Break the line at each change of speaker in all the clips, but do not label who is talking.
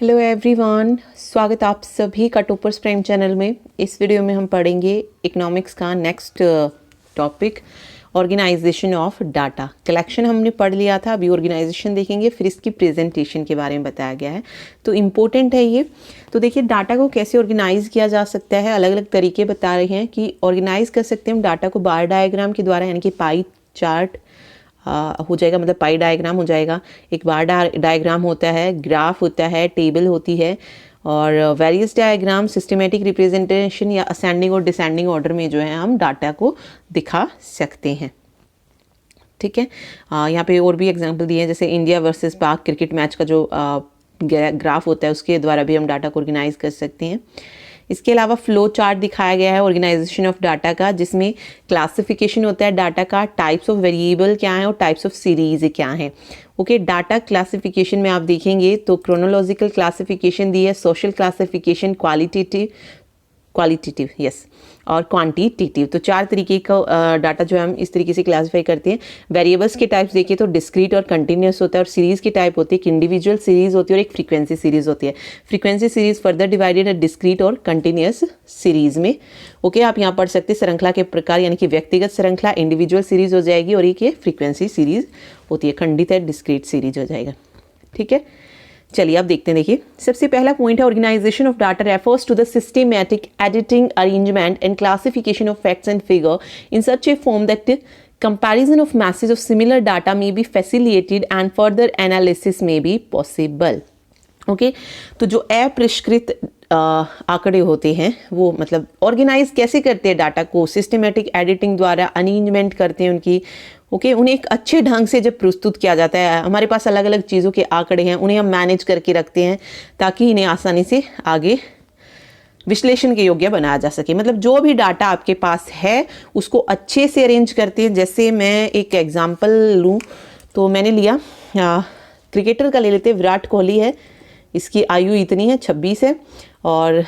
Hello everyone, स्वागत आप सभी का टॉपर्स प्राइम चैनल में। इस वीडियो में हम पढ़ेंगे इकोनॉमिक्स का next topic organisation of data. Collection हमने पढ़ लिया था, अभी ऑर्गेनाइजेशन देखेंगे, फिर इसकी प्रेजेंटेशन के बारे में बताया गया है, तो इम्पोर्टेंट है ये। तो देखिए डाटा को कैसे ऑर्गेनाइज किया जा सकता है, अलग अलग तरीके बता रहे हैं कि ऑर्गेनाइज कर सकते हैं हम डाटा को बार डायग्राम के द्वारा, यानी कि पाई चार्ट हो जाएगा, मतलब पाई डायग्राम हो जाएगा। एक बार डायग्राम होता है, ग्राफ होता है, टेबल होती है, और वेरियस डायग्राम सिस्टमेटिक रिप्रेजेंटेशन या असेंडिंग और डिसेंडिंग ऑर्डर में जो है हम डाटा को दिखा सकते हैं। ठीक है, यहाँ पे और भी एग्जांपल दिए हैं, जैसे इंडिया वर्सेस पाक क्रिकेट मैच का जो ग्राफ होता है उसके द्वारा भी हम डाटा को ऑर्गेनाइज कर सकते हैं। इसके अलावा फ्लो चार्ट दिखाया गया है ऑर्गेनाइजेशन ऑफ डाटा का, जिसमें क्लासिफिकेशन होता है डाटा का, टाइप्स ऑफ वेरिएबल क्या है और टाइप्स ऑफ सीरीज क्या है। ओके, डाटा क्लासिफिकेशन में आप देखेंगे तो क्रोनोलॉजिकल क्लासिफिकेशन दी है, सोशल क्लासिफिकेशन, क्वालिटेटिव यस, और क्वांटिटेटिव। तो चार तरीके का डाटा जो है हम इस तरीके से क्लासिफाई करते हैं। वेरिएबल्स के टाइप्स देखिए तो डिस्क्रीट और कंटिन्यूस होता है, और सीरीज के टाइप होती है, एक इंडिविजुअल सीरीज होती है और एक फ्रीक्वेंसी सीरीज होती है। फ्रीक्वेंसी सीरीज फर्दर डिवाइडेड है डिस्क्रीट और कंटिन्यूस सीरीज में। ओके, आप यहाँ पढ़ सकते हैं श्रृंखला के प्रकार, यानी कि व्यक्तिगत श्रृंखला इंडिविजुअल सीरीज हो जाएगी, और एक ये फ्रीक्वेंसी सीरीज होती है, खंडित है डिस्क्रीट सीरीज हो जाएगा। ठीक है, चलिए अब देखते हैं। देखिए सबसे पहला पॉइंट है organisation of data refers to the systematic editing, arrangement and classification of facts and figure in such a form that comparison of message of similar data may be facilitated and further analysis may be possible। Okay, तो जो अपरिष्कृत आंकड़े होते हैं वो मतलब organise कैसे करते हैं डाटा को, सिस्टमेटिक एडिटिंग द्वारा अरेंजमेंट करते हैं उनकी। ओके, उन्हें एक अच्छे ढंग से जब प्रस्तुत किया जाता है, हमारे पास अलग अलग चीज़ों के आंकड़े हैं, उन्हें हम मैनेज करके रखते हैं ताकि इन्हें आसानी से आगे विश्लेषण के योग्य बनाया जा सके। मतलब जो भी डाटा आपके पास है उसको अच्छे से अरेंज करते हैं। जैसे मैं एक एग्जांपल लूँ तो मैंने लिया क्रिकेटर का ले लेते हैं, विराट कोहली है, इसकी आयु इतनी है 26 है, और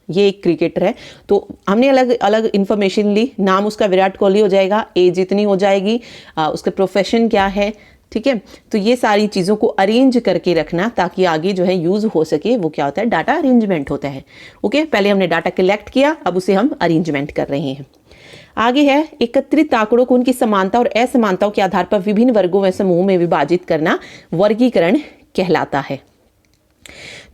ये एक क्रिकेटर है। तो हमने अलग अलग इन्फॉर्मेशन ली, नाम उसका विराट कोहली हो जाएगा, एज इतनी हो जाएगी, उसका प्रोफेशन क्या है। ठीक है, तो ये सारी चीज़ों को अरेंज करके रखना ताकि आगे जो है यूज़ हो सके, वो क्या होता है, डाटा अरेंजमेंट होता है। ओके, पहले हमने डाटा कलेक्ट किया, अब उसे हम अरेंजमेंट कर रहे हैं। आगे है एकत्रित आंकड़ों को उनकी समानता और असमानताओं के आधार पर विभिन्न वर्गों व समूह में विभाजित करना वर्गीकरण कहलाता है।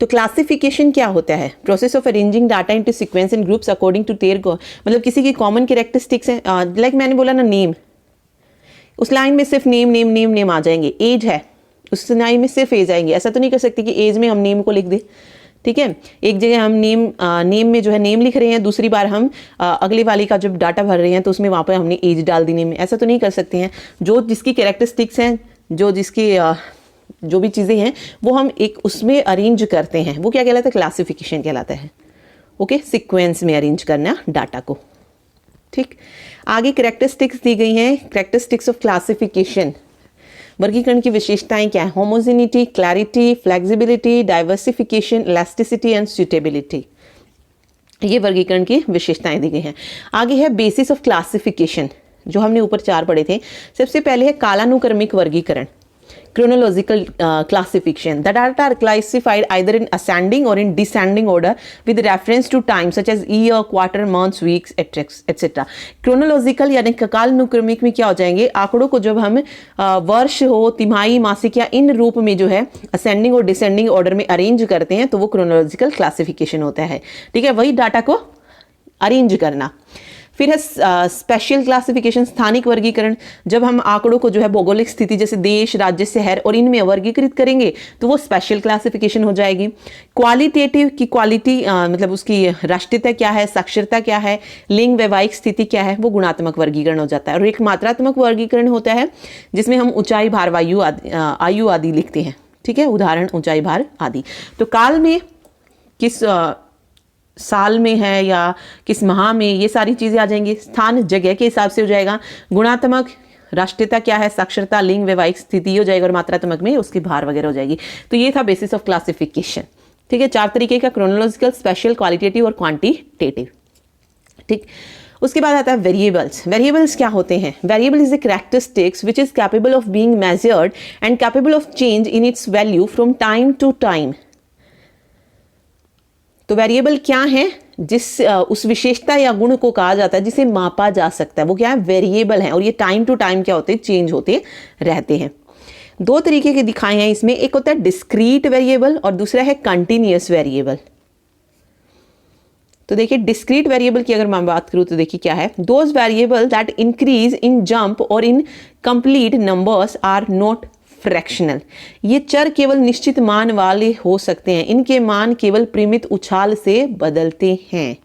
तो क्लासिफिकेशन क्या होता है, process of arranging data into sequence and groups according to their मतलब किसी की कॉमन कैरेक्टरिस्टिक्स हैं। लाइक मैंने बोला ना नेम, उस लाइन में सिर्फ नेम नेम नेम नेम आ जाएंगे। एज है, उस लाइन में सिर्फ एज आएंगे। ऐसा तो नहीं कर सकते कि एज में हम नेम को लिख दें। ठीक है, एक जगह हम नेम में जो है नेम लिख रहे हैं, दूसरी बार हम अगले वाली का जब डाटा भर रहे हैं तो उसमें वहाँ पर हमने एज डाल दी नेम में। ऐसा तो नहीं कर सकते हैं। जो जिसकी कैरेक्टरिस्टिक्स हैं, जो जिसकी जो भी चीज़ें हैं वो हम एक उसमें अरेंज करते हैं, वो क्या कहलाता है, क्लासिफिकेशन कहलाता है। ओके, सीक्वेंस में अरेंज करना डाटा को। ठीक, आगे कैरेक्टरिस्टिक्स दी गई हैं, कैरेक्टरिस्टिक्स ऑफ क्लासिफिकेशन। वर्गीकरण की विशेषताएं क्या है, homogeneity, clarity, flexibility, diversification, elasticity and suitability. ये वर्गीकरण की विशेषताएं दी गई हैं। आगे है बेसिस ऑफ क्लासिफिकेशन, जो हमने ऊपर चार पढ़े थे। सबसे पहले है कालानुक्रमिक वर्गीकरण, chronological classification. The data are classified either in ascending or in descending order with reference to time such as year, quarter, months, weeks, etc. Chronological यानी कालानुक्रमिक में क्या हो जाएंगे, आंकड़ों को जब हम वर्ष हो, तिमाही, मासिक या इन रूप में जो है असेंडिंग और डिसेंडिंग ऑर्डर में अरेंज करते हैं तो वो क्रोनोलॉजिकल क्लासिफिकेशन होता है। ठीक है, वही डाटा को अरेंज करना। फिर है स्पेशल क्लासिफिकेशन, स्थानिक वर्गीकरण। जब हम आंकड़ों को जो है भौगोलिक स्थिति जैसे देश, राज्य, शहर और इनमें वर्गीकृत करेंगे तो वो स्पेशल क्लासिफिकेशन हो जाएगी। क्वालिटेटिव की क्वालिटी मतलब उसकी राष्ट्रीयता क्या है, साक्षरता क्या है, लिंग, वैवाहिक स्थिति क्या है, वो गुणात्मक वर्गीकरण हो जाता है। और एक मात्रात्मक वर्गीकरण होता है जिसमें हम ऊंचाई, भार, आयु आदि लिखते हैं। ठीक है, उदाहरण ऊंचाई, भार आदि। तो काल में किस साल में है या किस माह में, ये सारी चीज़ें आ जाएंगी। स्थान, जगह के हिसाब से हो जाएगा। गुणात्मक, राष्ट्रीयता क्या है, साक्षरता, लिंग, वैवाहिक स्थिति हो जाएगा, और मात्रात्मक में उसकी भार वगैरह हो जाएगी। तो ये था बेसिस ऑफ क्लासिफिकेशन। ठीक है, चार तरीके का, क्रोनोलॉजिकल, स्पेशल, क्वालिटेटिव और क्वांटिटेटिव। ठीक, उसके बाद आता है वेरिएबल्स। वेरिएबल्स क्या होते हैं, variable is a characteristics which is capable of being measured and capable of change in its value from time to time. तो वेरिएबल क्या है, जिस उस विशेषता या गुण को कहा जाता है जिसे मापा जा सकता है, वो क्या है, वेरिएबल है। और ये टाइम टू टाइम क्या होते हैं, चेंज होते रहते हैं। दो तरीके के दिखाए हैं इसमें, एक होता है डिस्क्रीट वेरिएबल और दूसरा है कंटिन्यूअस वेरिएबल। तो देखिए डिस्क्रीट वेरिएबल की अगर मैं बात करूं तो देखिए क्या है, those variable that increase in jump और in complete numbers are not fractional. ये चर केवल निश्चित मान वाले हो सकते हैं, इनके मान केवल परिमित उछाल से बदलते हैं।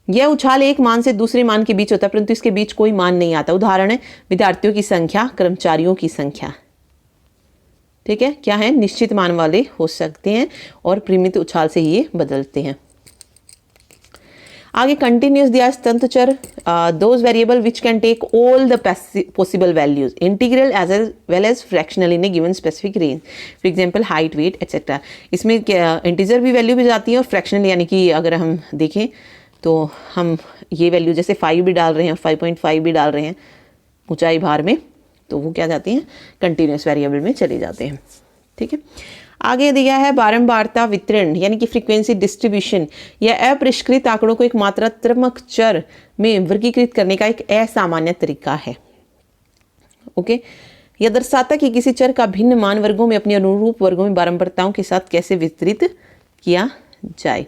यह उछाल एक मान से दूसरे मान के बीच होता है, परंतु इसके बीच कोई मान नहीं आता। उदाहरण है विद्यार्थियों की संख्या, कर्मचारियों की संख्या। ठीक है, क्या है, निश्चित मान वाले हो सकते हैं और परिमित उछाल से ये बदलते हैं। आगे कंटिन्यूस दिया तंत्र चर, those variable which can take all the possible values, integral as well as fractional in a given specific range, for example height, weight etcetera. इसमें इंटीजर भी वैल्यू भी जाती है और फ्रैक्शनल, यानी कि अगर हम देखें तो हम ये वैल्यू जैसे 5 भी डाल रहे हैं, 5.5 भी डाल रहे हैं ऊंचाई भार में, तो वो क्या जाती हैं, कंटिन्यूस वेरिएबल में चले जाते हैं। ठीक है, आगे दिया है बारंबारता वितरण, यानी कि फ्रीक्वेंसी डिस्ट्रीब्यूशन। यह अपरिष्कृत आंकड़ों को एक मात्रात्मक चर में वर्गीकृत करने का एक असामान्य तरीका है। ओके, यह दर्शाता कि किसी चर का भिन्न मान वर्गों में अपने अनुरूप वर्गों में बारंबारताओं के साथ कैसे वितरित किया जाए।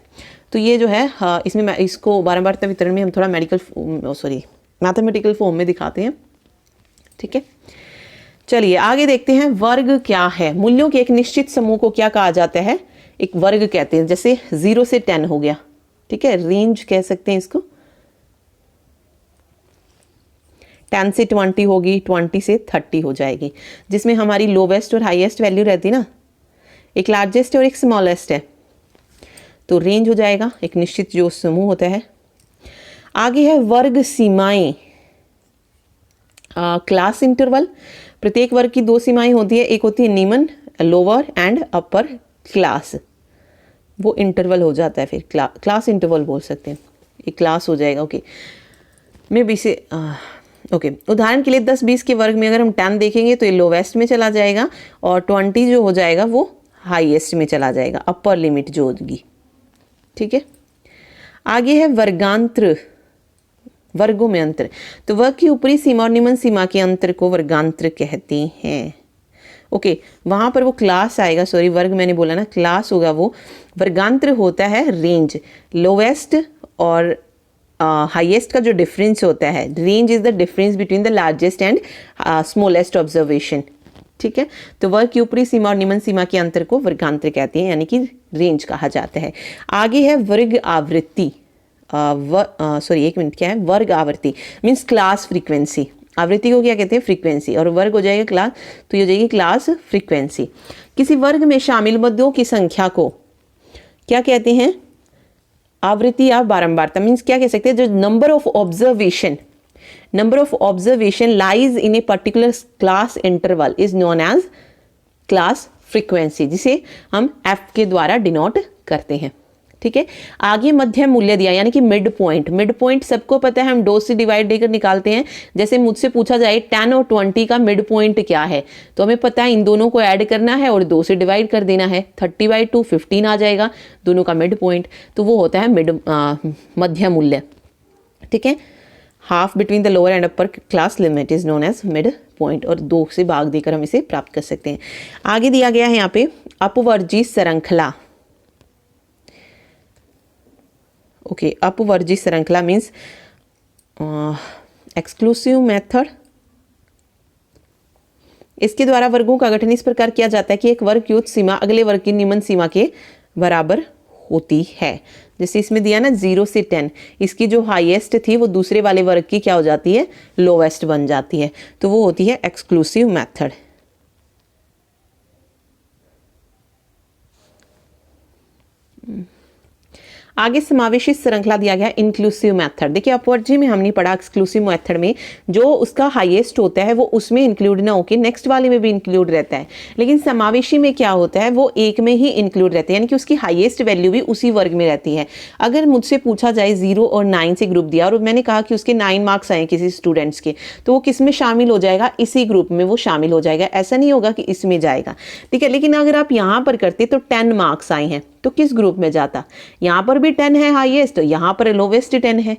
तो ये जो है, इसमें मैं इसको बारंबारता वितरण में हम थोड़ा मैथमेटिकल फॉर्म में दिखाते हैं। ठीक है, चलिए आगे देखते हैं वर्ग क्या है। मूल्यों के एक निश्चित समूह को क्या कहा जाता है, एक वर्ग कहते हैं। जैसे 0 से 10 हो गया, ठीक है, रेंज कह सकते हैं इसको। 10 से 20 होगी, 20 से 30 हो जाएगी, जिसमें हमारी लोवेस्ट और हाईएस्ट वैल्यू रहती ना, एक लार्जेस्ट और एक स्मॉलेस्ट है, तो रेंज हो जाएगा, एक निश्चित जो समूह होता है। आगे है वर्ग सीमाएं, क्लास इंटरवल। प्रत्येक वर्ग की 2 सीमाएं होती है, एक होती है निम्न, लोअर एंड अपर क्लास, वो इंटरवल हो जाता है, फिर क्लास इंटरवल बोल सकते हैं, एक क्लास हो जाएगा। ओके, मैं भी से ओके, उदाहरण के लिए 10-20 के वर्ग में अगर हम 10 देखेंगे तो ये लोवेस्ट में चला जाएगा और 20 जो हो जाएगा वो हाईएस्ट में चला जाएगा, अपर लिमिट जो होगी। ठीक है, आगे है वर्गांतर, वर्गों में अंतर। तो वर्ग की ऊपरी सीमा और निम्न सीमा के अंतर को वर्गांतर कहते हैं। ओके, वहां पर वो क्लास आएगा, सॉरी वर्ग मैंने बोला ना, क्लास होगा वो। वर्गांतर होता है रेंज, लोवेस्ट और हाईएस्ट का जो डिफरेंस होता है। Range is the difference between the largest and smallest observation. ठीक है, तो वर्ग की ऊपरी सीमा और निम्न सीमा के अंतर को वर्गांतर कहते हैं, यानी कि रेंज कहा जाता है। आगे है वर्ग आवृत्ति, एक मिनट, क्या है, वर्ग आवृत्ति मीन्स क्लास फ्रीक्वेंसी। आवृत्ति को क्या कहते हैं, फ्रीक्वेंसी, और वर्ग हो जाएगा क्लास, तो ये हो जाएगी क्लास फ्रीक्वेंसी। किसी वर्ग में शामिल मध्यों की संख्या को क्या कहते हैं, आवृत्ति या बारंबारता। मीन्स क्या कह सकते हैं, जो number of observation lies in a particular class interval is known as class frequency, जिसे हम एफ के द्वारा डिनोट करते हैं। ठीक है, आगे मध्यम मूल्य दिया, यानी कि मिड पॉइंट। मिड पॉइंट सबको पता है, हम 2 से डिवाइड देकर निकालते हैं। जैसे मुझसे पूछा जाए 10 और 20 का मिड पॉइंट क्या है, तो हमें पता है इन दोनों को ऐड करना है और 2 से डिवाइड कर देना है। 30/2 15 आ जाएगा, दोनों का मिड पॉइंट, तो वो होता है मध्यम मूल्य। ठीक है, half between the lower and upper class limit is known as mid point, और 2 से भाग देकर हम इसे प्राप्त कर सकते हैं। आगे दिया गया है यहाँ पे अपवर्जी श्रृंखला। ओके, अपवर्जी श्रृंखला मीन्स एक्सक्लूसिव मेथड। इसके द्वारा वर्गों का गठन इस प्रकार किया जाता है कि एक वर्ग की उच्च सीमा अगले वर्ग की निम्न सीमा के बराबर होती है। जैसे इसमें दिया ना 0 से 10, इसकी जो हाईएस्ट थी वो दूसरे वाले वर्ग की क्या हो जाती है, लोवेस्ट बन जाती है, तो वो होती है एक्सक्लूसिव मेथड। आगे समावेशी श्रृंखला दिया गया इंक्लूसिव मेथड। देखिए अपवर्जी में हमने पढ़ा एक्सक्लूसिव मेथड में जो उसका हाईएस्ट होता है वो उसमें इंक्लूड ना होकर नेक्स्ट वाले में भी इंक्लूड रहता है, लेकिन समावेशी में क्या होता है, वो एक में ही इंक्लूड रहता है, यानी कि उसकी हाईएस्ट वैल्यू भी उसी वर्ग में रहती है। अगर मुझसे पूछा जाए 0 और 9 से ग्रुप दिया और मैंने कहा कि उसके 9 मार्क्स आए किसी स्टूडेंट्स के, तो वो किस में शामिल हो जाएगा, इसी ग्रुप में वो शामिल हो जाएगा, ऐसा नहीं होगा कि इसमें जाएगा। ठीक है, लेकिन अगर आप यहाँ पर करते तो 10 मार्क्स आए हैं तो किस ग्रुप में जाता, यहाँ पर भी 10 है हाईएस्ट, यहाँ पर लोवेस्ट 10 है,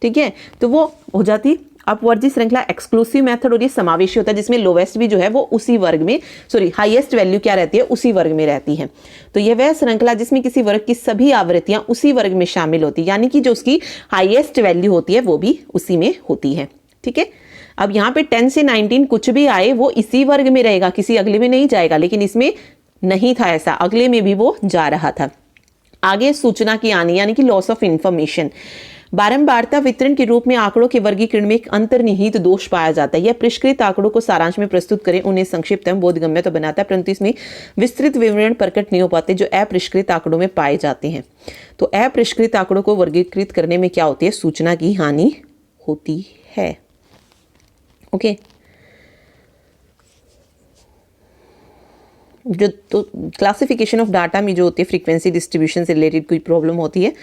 ठीक है, तो वो हो जाती अपवर्जी श्रृंखला एक्सक्लूसिव मेथड, और ये समावेशी होता है जिसमें लोवेस्ट भी जो है वो उसी वर्ग में, सॉरी हाईएस्ट वैल्यू क्या रहती है, उसी वर्ग में रहती है। तो ये वह श्रृंखला जिसमें किसी वर्ग की सभी आवृत्तियां उसी वर्ग में शामिल होती है, यानी कि जो उसकी हाईएस्ट वैल्यू होती है वो भी उसी में होती है, ठीक है। अब यहाँ पे 10 से 19 कुछ भी आए वो इसी वर्ग में रहेगा, किसी अगले में नहीं जाएगा, लेकिन इसमें नहीं था ऐसा, अगले में भी वो जा रहा था। आगे सूचना की हानि यानी कि लॉस ऑफ इंफॉर्मेशन। बारंबारता वितरण के रूप में आंकड़ों के वर्गीकरण में एक अंतर्निहित दोष पाया जाता है। यह परिष्कृत आंकड़ों को सारांश में प्रस्तुत करें, उन्हें संक्षिप्त एवं बोधगम्य तो बनाता है, परंतु इसमें विस्तृत विवरण प्रकट नहीं हो पाते जो अपरिष्कृत आंकड़ों में पाए जाते हैं। तो अपरिष्कृत आंकड़ों को वर्गीकृत करने में क्या होती है, सूचना की हानि होती है। ओके, जो तो क्लासिफिकेशन ऑफ डाटा में जो होती है फ्रीक्वेंसी डिस्ट्रीब्यूशन से रिलेटेड कोई प्रॉब्लम होती है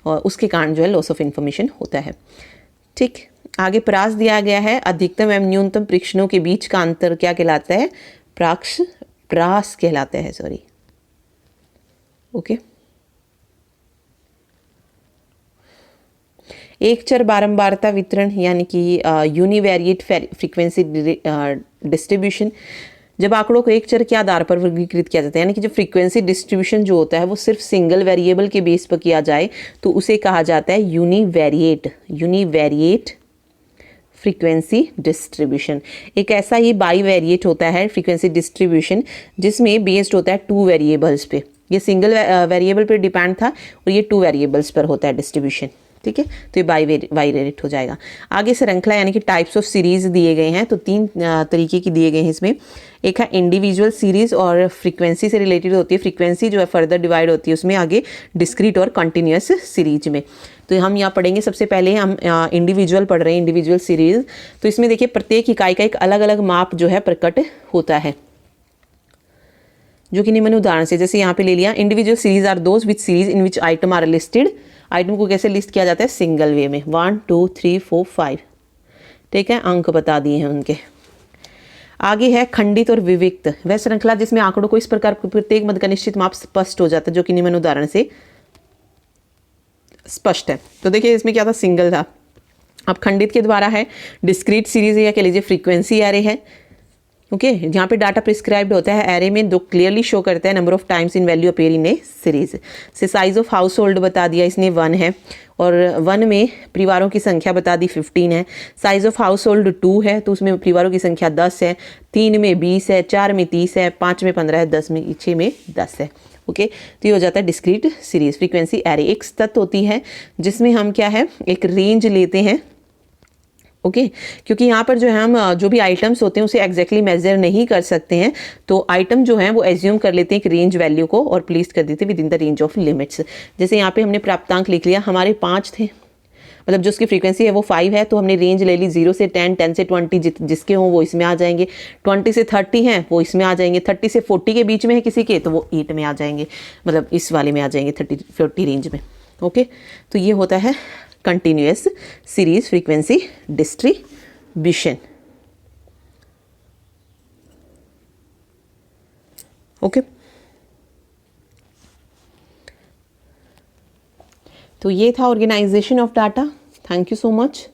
और उसके कारण जो है लॉस ऑफ इन्फॉर्मेशन होता है। ठीक, आगे प्रास दिया गया है, अधिकतम एवं न्यूनतम परीक्षणों के बीच का अंतर क्या कहलाता है, प्रास कहलाता है, सॉरी। ओके, एक चर बारंबारता वितरण यानी कि यूनिवेरिएट फ्रीक्वेंसी डिस्ट्रीब्यूशन। जब आंकड़ों को एक चर के आधार पर वर्गीकृत किया जाता है, यानी कि जब फ्रीक्वेंसी डिस्ट्रीब्यूशन जो होता है वो सिर्फ सिंगल वेरिएबल के बेस पर किया जाए तो उसे कहा जाता है यूनिवेरिएट फ्रीक्वेंसी डिस्ट्रीब्यूशन। एक ऐसा ही बाई वेरिएट होता है फ्रीक्वेंसी डिस्ट्रीब्यूशन जिसमें बेस्ड होता है 2 वेरिएबल्स पे। ये सिंगल वेरिएबल पर डिपेंड था और ये 2 वेरिएबल्स पर होता है डिस्ट्रीब्यूशन, ठीक है। तो ये बाई वेरिएट हो जाएगा। आगे श्रृंखला यानी कि टाइप्स ऑफ सीरीज दिए गए हैं, तो 3 तरीके की दिए गए हैं इसमें। एक है इंडिविजुअल सीरीज और फ्रीक्वेंसी से रिलेटेड होती है, फ्रीक्वेंसी जो है फर्दर डिवाइड होती है उसमें आगे डिस्क्रीट और कंटिन्यूअस सीरीज में। तो हम यहाँ पढ़ेंगे, सबसे पहले हम इंडिविजुअल पढ़ रहे हैं, इंडिविजुअल सीरीज। तो इसमें देखिए प्रत्येक इकाई का एक अलग अलग माप जो है प्रकट होता है, जो कि निम्न उदाहरण से, जैसे यहाँ पे ले लिया, individual series are those which series in which item are listed. Item को कैसे लिस्ट किया जाता है, सिंगल वे में, 1 2 3 4 5, ठीक है, अंक बता दिए हैं उनके। आगे है खंडित और विविक्त, वह श्रृंखला जिसमें आंकड़ों को इस प्रकार प्रत्येक मद का निश्चित माप स्पष्ट हो जाता है, जो कि निम्न उदाहरण से स्पष्ट है। तो देखिए इसमें क्या था, सिंगल था। अब खंडित के द्वारा है डिस्क्रीट सीरीज या कह लीजिए फ्रीक्वेंसी एरे है, ओके, जहाँ पे डाटा प्रिस्क्राइब्ड होता है एरे में, दो क्लियरली शो करता है number of times in value appear in A series से। साइज ऑफ हाउस होल्ड बता दिया इसने 1 है, और 1 में परिवारों की संख्या बता दी 15 है। साइज ऑफ हाउस होल्ड 2 है तो उसमें परिवारों की संख्या 10 है, 3 में 20 है, 4 में 30 है, 5 में 15 है, 6 में 10 है। ओके, तो ये हो जाता है डिस्क्रीट सीरीज फ्रीक्वेंसी एरे। एक सतत होती है जिसमें हम क्या है, एक रेंज लेते हैं, ओके, क्योंकि यहाँ पर जो है हम जो भी आइटम्स होते हैं उसे एग्जैक्टली मेजर नहीं कर सकते हैं, तो आइटम जो है वो एज्यूम कर लेते हैं एक रेंज वैल्यू को और प्लेस कर देते हैं with in the range of limits. जैसे यहाँ पे हमने प्राप्तांक लिख लिया, हमारे 5 थे, मतलब जो उसकी फ्रीक्वेंसी है वो 5 है, तो हमने रेंज ले ली 0 से 10, 10 से 20, जिसके हों वो इसमें आ जाएंगे, 20 से 30 हैं वो इसमें आ जाएंगे, 30 से 40 के बीच में है किसी के तो वो 8 में आ जाएंगे, मतलब इस वाले में आ जाएंगे 30-40 रेंज में। ओके, तो ये होता है continuous series frequency distribution. Okay, तो ये था organisation of data. Thank you so much.